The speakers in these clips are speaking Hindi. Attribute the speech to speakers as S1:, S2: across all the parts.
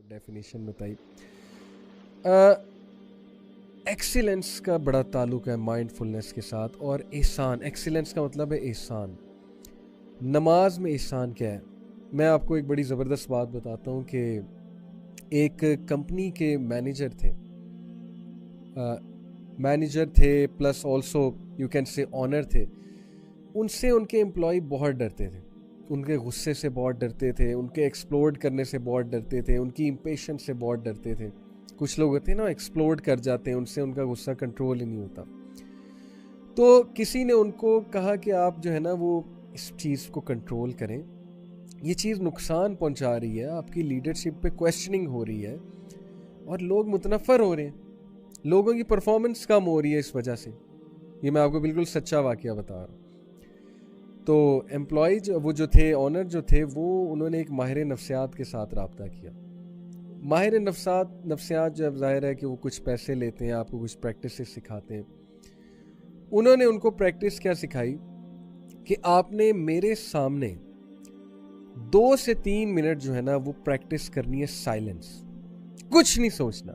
S1: डेफिनेशन बताई। एक्सीलेंस का बड़ा ताल्लुक है माइंडफुलनेस के साथ, और एहसान, एक्सीलेंस का मतलब है एहसान। नमाज में एहसान क्या है? मैं आपको एक बड़ी ज़बरदस्त बात बताता हूँ कि एक कंपनी के मैनेजर थे plus also you can say owner थे। उनसे उनके एम्प्लॉय बहुत डरते थे, उनके गुस्से से बहुत डरते थे, उनके एक्सप्लोड करने से बहुत डरते थे, उनकी इम्पेशेंस से बहुत डरते थे। कुछ लोग होते हैं ना, एक्सप्लोड कर जाते हैं, उनसे उनका गुस्सा कंट्रोल ही नहीं होता। तो किसी ने उनको कहा कि आप जो है ना वो इस चीज़ को कंट्रोल करें, ये चीज़ नुकसान पहुंचा रही है, आपकी लीडरशिप पे क्वेश्चनिंग हो रही है और लोग मुतनफ़र हो रहे हैं, लोगों की परफॉर्मेंस कम हो रही है इस वजह से। ये मैं आपको बिल्कुल सच्चा वाकया बता रहा हूँ। तो एम्प्लॉय वो जो थे, ऑनर जो थे, वो उन्होंने एक माहिर नफ्सियात के साथ रब्ता किया। माहिर नफ्सियात जब ज़ाहिर है कि वो कुछ पैसे लेते हैं, आपको कुछ प्रैक्टिस सिखाते हैं। उन्होंने उनको प्रैक्टिस क्या सिखाई कि आपने मेरे सामने 2 से 3 मिनट जो है ना वो प्रैक्टिस करनी है साइलेंस, कुछ नहीं सोचना।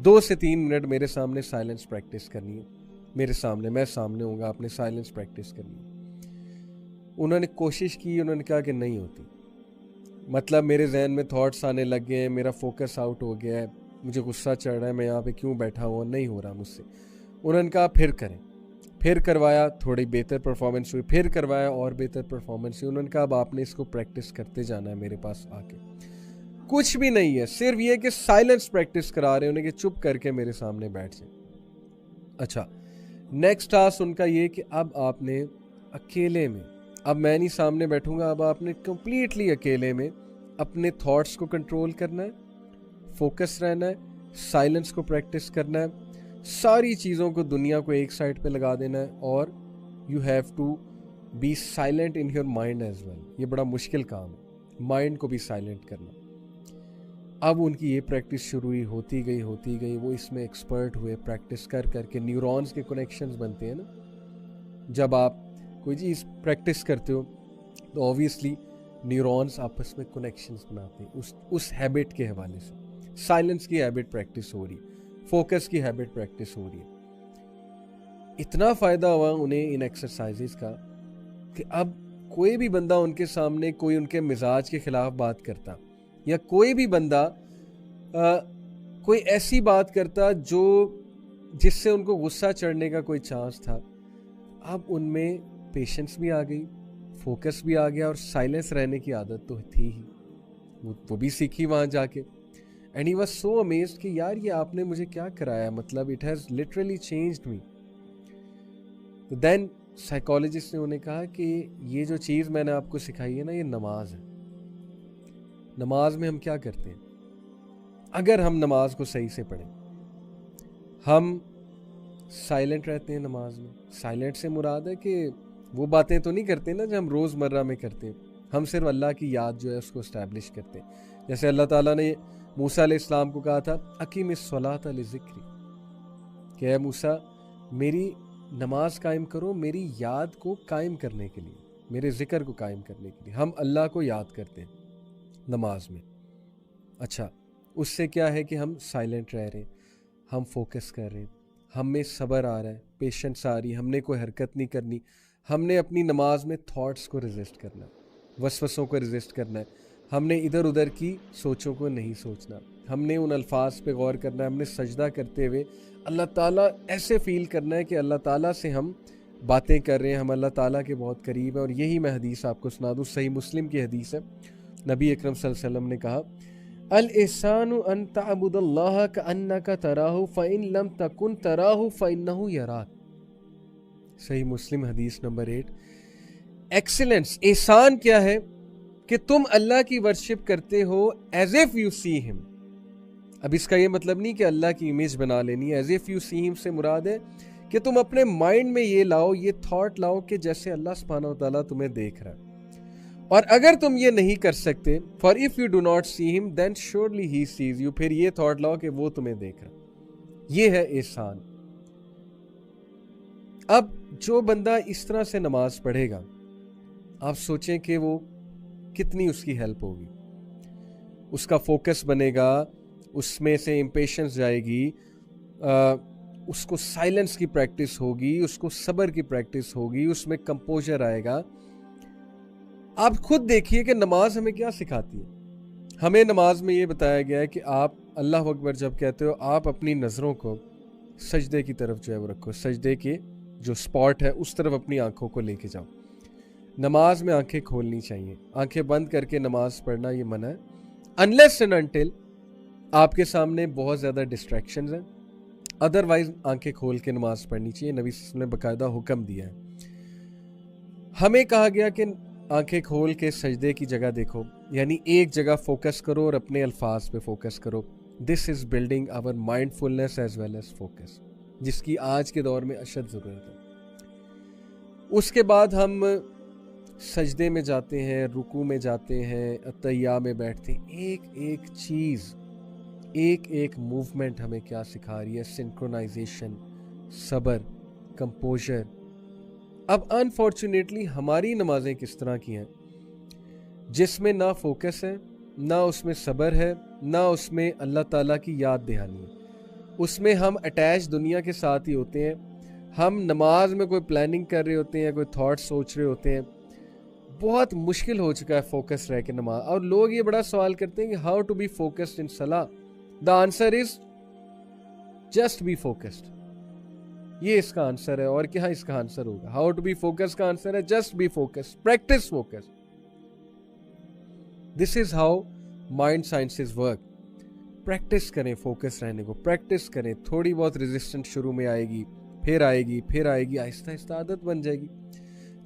S1: 2 से 3 मिनट मेरे सामने साइलेंस प्रैक्टिस करनी है, मेरे सामने, मैं सामने होऊंगा, आपने साइलेंस प्रैक्टिस करनी है। उन्होंने कोशिश की, उन्होंने कहा कि नहीं होती, मतलब मेरे जहन में थॉट्स आने लग गए हैं, मेरा फोकस आउट हो गया है, मुझे गुस्सा चढ़ रहा है, मैं यहाँ पे क्यों बैठा हुआ, नहीं हो रहा मुझसे। उन्होंने कहा फिर करें, फिर करवाया, थोड़ी बेहतर परफॉर्मेंस हुई, फिर करवाया और बेहतर परफॉर्मेंस हुई। उन्होंने कहा अब आपने इसको प्रैक्टिस करते जाना है मेरे पास आके। कुछ भी नहीं है, सिर्फ ये कि साइलेंस प्रैक्टिस करा रहे उन्हें कि चुप करके मेरे सामने बैठ जाए। अच्छा, नेक्स्ट टास्क उनका ये कि अब आपने अकेले में, अब मैं नहीं सामने बैठूंगा, अब आपने कंप्लीटली अकेले में अपने थॉट्स को कंट्रोल करना है, फोकस रहना है, साइलेंस को प्रैक्टिस करना है, सारी चीज़ों को, दुनिया को एक साइड पे लगा देना है, और you have to be silent in your mind as well. ये बड़ा मुश्किल काम है, माइंड को भी साइलेंट करना। अब उनकी ये प्रैक्टिस शुरू हुई, होती गई, वो इसमें एक्सपर्ट हुए, प्रैक्टिस कर करके न्यूरॉन्स के कनेक्शंस बनते हैं ना। जब आप कोई चीज़ प्रैक्टिस करते हो तो ऑब्वियसली न्यूरॉन्स आपस में कनेक्शंस बनाते हैं उस हैबिट के हवाले से। साइलेंस की हैबिट प्रैक्टिस हो रही, फोकस की हैबिट प्रैक्टिस हो रही है। इतना फ़ायदा हुआ उन्हें इन एक्सरसाइजेस का कि अब कोई भी बंदा उनके सामने कोई उनके मिजाज के खिलाफ बात करता, या कोई भी बंदा कोई ऐसी बात करता जो जिससे उनको गुस्सा चढ़ने का कोई चांस था, अब उनमें पेशेंस भी आ गई, फोकस भी आ गया, और साइलेंस रहने की आदत तो थी ही, वो भी सीखी वहाँ जाके। And he was so amazed कि यार ये आपने मुझे क्या कराया, मतलब it has literally changed me. तो देन साइकोलॉजिस्ट ने उन्हें कहा कि ये जो चीज़ मैंने आपको सिखाई है ना, ये नमाज है। नमाज में हम क्या करते हैं? अगर हम नमाज को सही से पढ़ें, हम साइलेंट रहते हैं नमाज में। साइलेंट से मुराद है कि वो बातें तो नहीं करते ना जो हम रोज़मर्रा में करते हैं, हम सिर्फ अल्लाह की याद जो है उसको इस्टेब्लिश करते हैं। जैसे अल्लाह ताला ने मूसा अलैहिस्सलाम को कहा था अकीमिस सलात लिज़िक्री, कि है मूसा मेरी नमाज कायम करो मेरी याद को कायम करने के लिए, मेरे ज़िक्र को कायम करने के लिए। हम अल्लाह को याद करते हैं नमाज में। अच्छा, उससे क्या है कि हम साइलेंट रह रहे हैं, हम फोकस कर रहे हैं, हम में सब्र आ रहा है, पेशेंस आ रही है, हमने कोई हरकत नहीं करनी, हमने अपनी नमाज में थॉट्स को रेजिस्ट करना है, वसवसों को रेजिस्ट करना है, हमने इधर उधर की सोचों को नहीं सोचना, हमने उन अल्फाज पे गौर करना है, हमने सजदा करते हुए अल्लाह ताला ऐसे फील करना है कि अल्लाह ताला से हम बातें कर रहे हैं, हम अल्लाह ताला के बहुत करीब हैं। और यही मैं हदीस आपको सुना दूँ, सही मुस्लिम की हदीस है। नबी अकरम सल्लल्लाहु अलैहि वसल्लम ने कहा अल एहसानु अन तअबुदल्लाह कअन्नका तराहु फ़इन लम तकुन तराहु फ़इन्नहु यराक। सही मुस्लिम हदीस नंबर 8। एक्सीलेंस, एहसान क्या है कि तुम अल्लाह की वर्शिप करते हो as if you see him. अब इसका ये मतलब नहीं कि अल्लाह की इमेज बना लेनी है। As if you see him से मुराद है कि तुम अपने माइंड में ये लाओ, ये थॉट लाओ कि जैसे अल्लाह सुब्हानहू व तआला तुम्हें देख रहा है। और अगर तुम ये नहीं कर सकते, for if you do not see him then surely he sees you, फिर ये थॉट लाओ कि वो तुम्हें देख रहा। ये है एहसान। अब जो बंदा इस तरह से नमाज पढ़ेगा, आप सोचें कि वो कितनी उसकी हेल्प होगी। उसका फोकस बनेगा, उसमें से इम्पेशंस जाएगी, उसको साइलेंस की प्रैक्टिस होगी, उसको सब्र की प्रैक्टिस होगी, उसमें कंपोजर आएगा। आप खुद देखिए कि नमाज हमें क्या सिखाती है। हमें नमाज में ये बताया गया है कि आप अल्लाह अकबर जब कहते हो, आप अपनी नज़रों को सजदे की तरफ जो है वो रखो, सजदे के जो स्पॉट है उस तरफ अपनी आंखों को लेके जाओ। नमाज में आंखें खोलनी चाहिए, आंखें बंद करके नमाज पढ़ना ये मना है, अनलेस एंड अनटिल आपके सामने बहुत ज़्यादा डिस्ट्रैक्शंस हैं। अदरवाइज आंखें खोल के नमाज पढ़नी चाहिए। नबी सल्लल्लाहु अलैहि वसल्लम ने बाकायदा हुक्म दिया है। हमें कहा गया कि आंखें खोल के सजदे की जगह देखो, यानी एक जगह फोकस करो और अपने अल्फाज पे फोकस करो। This is building our mindfulness as well as focus, जिसकी आज के दौर में अशद ज़रूरत है। उसके बाद हम सजदे में जाते हैं, रुकू में जाते हैं, अतैया में बैठते हैं। एक एक चीज़, एक एक मूवमेंट हमें क्या सिखा रही है? सिंक्रोनाइजेशन, सब्र, कंपोजर। अब अनफॉर्चुनेटली हमारी नमाजें किस तरह की हैं, जिसमें ना फोकस है, ना उसमें सब्र है, ना उसमें अल्लाह ताला की याद दहानी है। उसमें हम अटैच दुनिया के साथ ही होते हैं। हम नमाज में कोई प्लानिंग कर रहे होते हैं, कोई थॉट सोच रहे होते हैं। बहुत मुश्किल हो चुका है फोकस रह के नमाज। और लोग ये बड़ा सवाल करते हैं कि how to be focused in सलाह। The answer is just be focused. ये इसका आंसर है। और क्या इसका आंसर होगा? हाउ टू बी फोकस का आंसर है just be focused, practice focus. This is how mind sciences work. Practice करें फोकस रहने को, प्रैक्टिस करें। थोड़ी बहुत रेजिस्टेंस शुरू में आएगी, फिर आएगी, फिर आएगी, आहिस्ता आहिस्ता आदत बन जाएगी।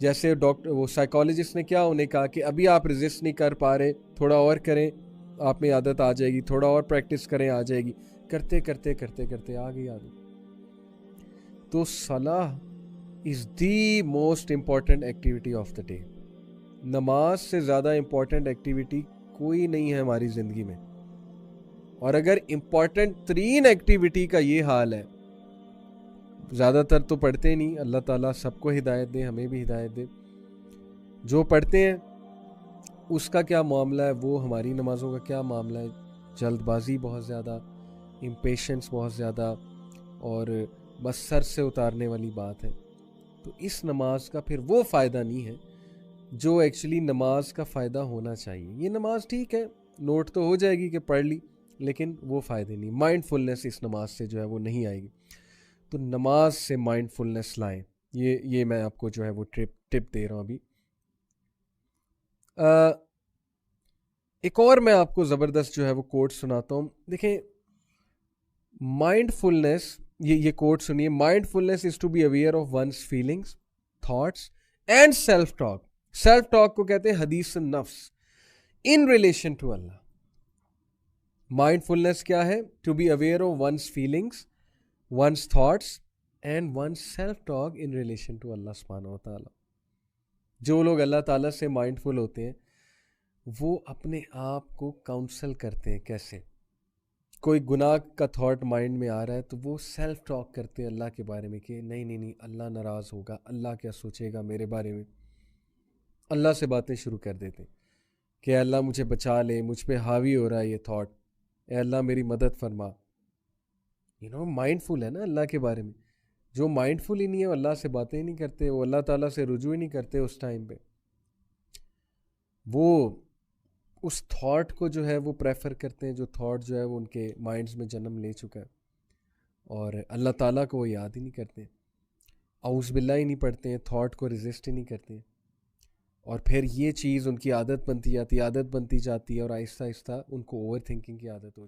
S1: जैसे डॉक्टर, वो साइकोलॉजिस्ट ने क्या उन्हें कहा कि अभी आप रेजिस्ट नहीं कर पा रहे, थोड़ा और करें, आप में आदत आ जाएगी, थोड़ा और प्रैक्टिस करें, आ जाएगी। करते करते करते करते आ गई आदत। तो सलाह is the most important activity of the day. नमाज से ज़्यादा इंपॉर्टेंट एक्टिविटी कोई नहीं है हमारी ज़िंदगी में। और अगर इंपॉर्टेंट तरीन एक्टिविटी का ये हाल है, ज़्यादातर तो पढ़ते नहीं, अल्लाह ताला सबको हिदायत दे, हमें भी हिदायत दे। जो पढ़ते हैं उसका क्या मामला है, वो हमारी नमाज़ों का क्या मामला है? जल्दबाजी बहुत ज़्यादा, इम्पेशेंस बहुत ज़्यादा, और बस सर से उतारने वाली बात है। तो इस नमाज का फिर वो फ़ायदा नहीं है जो एक्चुअली नमाज का फ़ायदा होना चाहिए। ये नमाज ठीक है, नोट तो हो जाएगी कि पढ़ ली, लेकिन वो फ़ायदे नहीं। माइंडफुलनेस इस नमाज से जो है वो नहीं आएगी। तो नमाज से माइंडफुलनेस लाएं। ये मैं आपको जो है वो टिप दे रहा हूँ अभी। एक और मैं आपको ज़बरदस्त जो है वो कोट सुनाता हूँ। देखें, माइंडफुलनेस, ये कोट सुनिए। Mindfulness is to be aware of one's feelings, thoughts and self talk. Self talk को कहते हैं हदीस नफ्स in relation to Allah. Mindfulness क्या है? To be aware of one's feelings, one's thoughts and one's self-talk in relation to Allah subhanahu wa ta'ala। जो लोग अल्लाह ताला से माइंडफुल होते हैं वो अपने आप को काउंसल करते हैं। कैसे? कोई गुनाह का थॉट माइंड में आ रहा है तो वो सेल्फ टॉक करते हैं अल्लाह के बारे में कि नहीं नहीं नहीं, अल्लाह नाराज़ होगा, अल्लाह क्या सोचेगा मेरे बारे में। अल्लाह से बातें शुरू कर देते हैं कि अल्लाह मुझे बचा ले, मुझ पे हावी हो रहा है ये थॉट, अल्लाह मेरी मदद फरमा। माइंडफुल है ना अल्लाह के बारे में। जो माइंडफुल ही नहीं है वो अल्लाह से बातें ही नहीं करते, वो अल्लाह ताला से रुजू ही नहीं करते उस टाइम पे। वो उस थॉट को जो है वो प्रेफर करते हैं, जो थॉट जो है वो उनके माइंड्स में जन्म ले चुका है, और अल्लाह ताला को वो याद ही नहीं करते, औज़ बिल्लाह ही नहीं पढ़ते हैं, थॉट को रेजिस्ट ही नहीं करते हैं। और फिर ये चीज़ उनकी आदत बनती जाती है, आदत बनती जाती है, और आहिस्ता आहिस्ता उनको ओवर थिंकिंग की आदत हो जाती है।